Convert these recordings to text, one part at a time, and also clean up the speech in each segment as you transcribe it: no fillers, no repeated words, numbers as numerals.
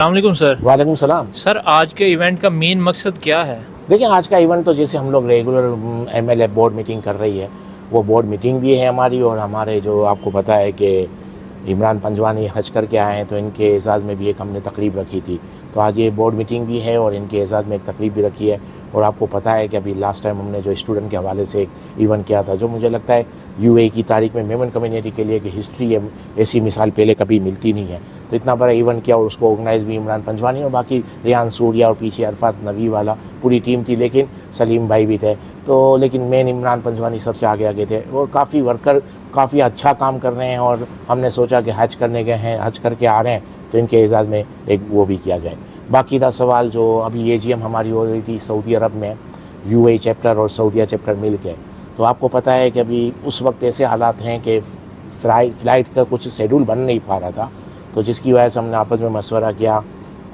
अस्सलामुअलैकुम सर। वालेकुम सलाम। सर आज के इवेंट का मेन मकसद क्या है? देखिए, आज का इवेंट तो जैसे हम लोग रेगुलर एमएलए बोर्ड मीटिंग कर रही है, वो बोर्ड मीटिंग भी है हमारी। और हमारे जो आपको पता है कि इमरान पंजवानी हज करके आए हैं, तो इनके एजाज़ में भी एक हमने तकरीब रखी थी। तो आज ये बोर्ड मीटिंग भी है और इनके एजाज़ में एक तकरीब भी रखी है। और आपको पता है कि अभी लास्ट टाइम हमने जो स्टूडेंट के हवाले से एक इवेंट किया था, जो मुझे लगता है यूएई की तारीख में मेमन कम्युनिटी के लिए कि हिस्ट्री है, ऐसी मिसाल पहले कभी मिलती नहीं है। तो इतना बड़ा इवेंट किया और उसको ऑर्गेनाइज भी इमरान पंजवानी और बाकी रियान सूर्या और पीछे अरफात नबी वाला पूरी टीम थी, लेकिन सलीम भाई भी थे। तो लेकिन मेन इमरान पंजवानी सबसे आगे थे और काफ़ी वर्कर काफ़ी अच्छा काम कर रहे हैं। और हमने सोचा कि हज करने गए हैं, हज करके आ रहे हैं, तो इनके एजाज़ में एक वो भी किया जाए। बाकी का सवाल जो अभी एजीएम हमारी हो रही थी सऊदी अरब में, यूएई चैप्टर और सऊदीया चैप्टर मिल के, तो आपको पता है कि अभी उस वक्त ऐसे हालात हैं कि फ़्लाइट का कुछ शेड्यूल बन नहीं पा रहा था। तो जिसकी वजह से हमने आपस में मशवरा किया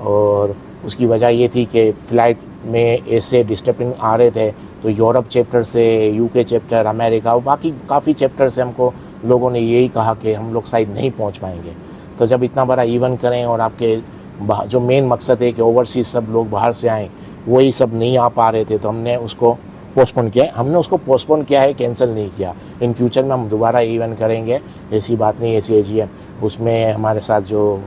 और उसकी वजह ये थी कि फ़्लाइट में ऐसे डिस्टर्बिंग आ रहे थे। तो यूरोप चैप्टर से, यूके चैप्टर, अमेरिका और बाकी काफ़ी चैप्टर से हमको लोगों ने यही कहा कि हम लोग शायद नहीं पहुंच पाएंगे। तो जब इतना बड़ा इवेंट करें और आपके जो मेन मकसद है कि ओवरसीज़ सब लोग बाहर से आएँ, वही सब नहीं आ पा रहे थे, तो हमने उसको पोस्टपोन किया। हमने उसको पोस्टपोन किया है, कैंसिल नहीं किया। इन फ्यूचर में हम दोबारा इवेंट करेंगे, ऐसी बात नहीं, ऐसी एजीएम। उसमें हमारे साथ जो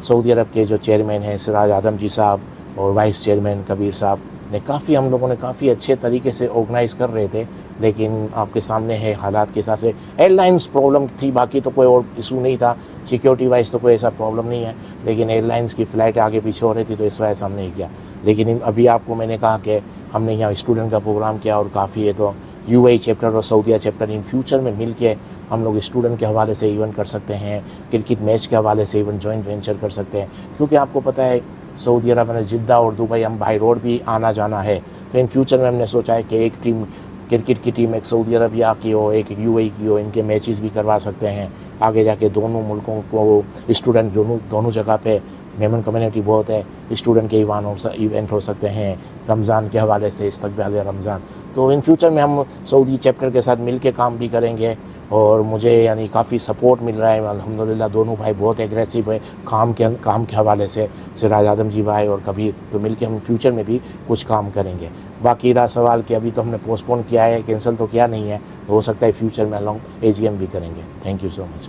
सऊदी अरब के जो चेयरमैन हैं सिराज आदम जी साहब और वाइस चेयरमैन कबीर साहब ने हम लोगों ने काफ़ी अच्छे तरीके से ऑर्गेनाइज़ कर रहे थे। लेकिन आपके सामने है हालात के हिसाब से एयरलाइंस प्रॉब्लम थी, बाकी तो कोई और इशू नहीं था। सिक्योरिटी वाइज तो कोई ऐसा प्रॉब्लम नहीं है, लेकिन एयरलाइंस की फ़्लाइट आगे पीछे हो रही थी, तो इस वजह से हमने नहीं किया। लेकिन अभी आपको मैंने कहा कि हमने यहाँ स्टूडेंट का प्रोग्राम किया और काफ़ी है। तो यूएई चैप्टर और सऊदीया चैप्टर इन फ्यूचर में मिल के हम लोग स्टूडेंट के हवाले से इवेंट कर सकते हैं, क्रिकेट मैच के हवाले से इवेंट जॉइंट वेंचर कर सकते हैं। क्योंकि आपको पता है सऊदी अरब में जिद्दा और दुबई हम बाई रोड भी आना जाना है। तो इन फ्यूचर में हमने सोचा है कि एक टीम क्रिकेट की टीम एक सऊदी अरबिया की हो, एक यूएई की हो, इनके मैचेस भी करवा सकते हैं। आगे जाके दोनों मुल्कों को स्टूडेंट दोनों जगह पे मेमन कम्युनिटी बहुत है, स्टूडेंट के इवेंट हो सकते हैं रमज़ान के हवाले से, इस्तकबाल रमज़ान। तो इन फ्यूचर में हम सऊदी चैप्टर के साथ मिल के काम भी करेंगे। और मुझे यानी काफ़ी सपोर्ट मिल रहा है अल्हम्दुलिल्लाह। दोनों भाई बहुत एग्रेसिव है काम के हवाले से, सिराज आदम जी भाई और कबीर। तो मिल के हम फ्यूचर में भी कुछ काम करेंगे। बाकी रहा सवाल कि अभी तो हमने पोस्टपोन किया है, कैंसिल तो किया नहीं है, तो हो सकता है फ्यूचर में लॉन्ग एजीएम भी करेंगे। Thank you so much.